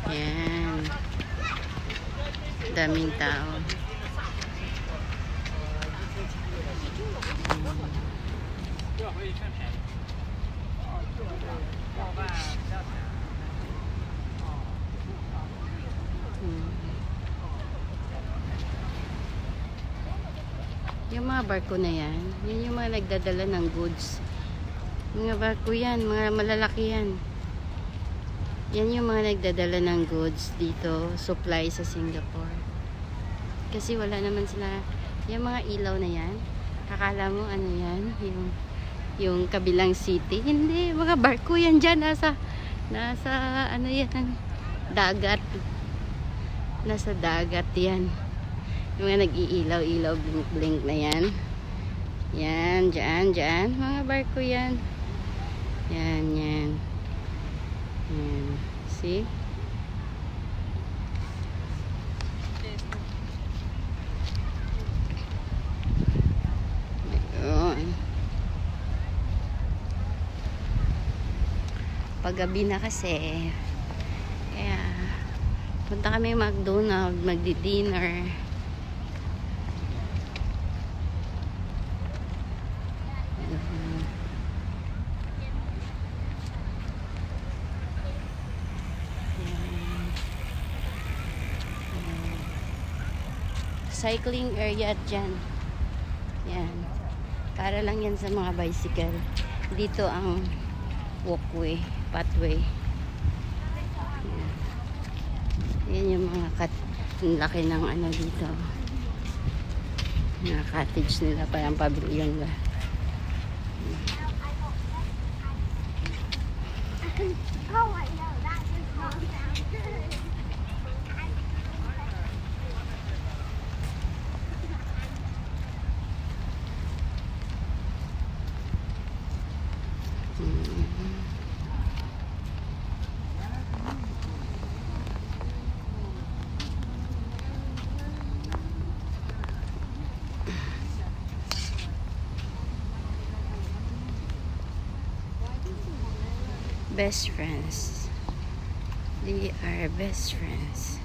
Yan. Daming tao. Yung mga barko na yan, yun yung mga nagdadala ng goods. Mga barko yan, mga malalaki yan. Yan yung mga nagdadala ng goods dito, supply sa Singapore. Kasi wala naman sila, yung mga ilaw na yan, akala mo ano yan, yung kabilang city. Hindi, mga barko yan dyan, nasa ano yan, dagat. Nasa dagat yan. Yung mga nag-iilaw-ilaw, blink-blink na yan. Yan, dyan. Mga barko yan. Yan. Yan. See? Ayun. Paggabi na kasi. Kaya, punta kami McDonald's, magdi-dinner. Cycling area dyan. Yan. Para lang yan sa mga bicycle. Dito ang walkway, pathway. Yan yung mga laki ng ano dito. Mga cottage nila, parang pavilion ba. Oh, I know. That just sounds good. Best friends. They are best friends.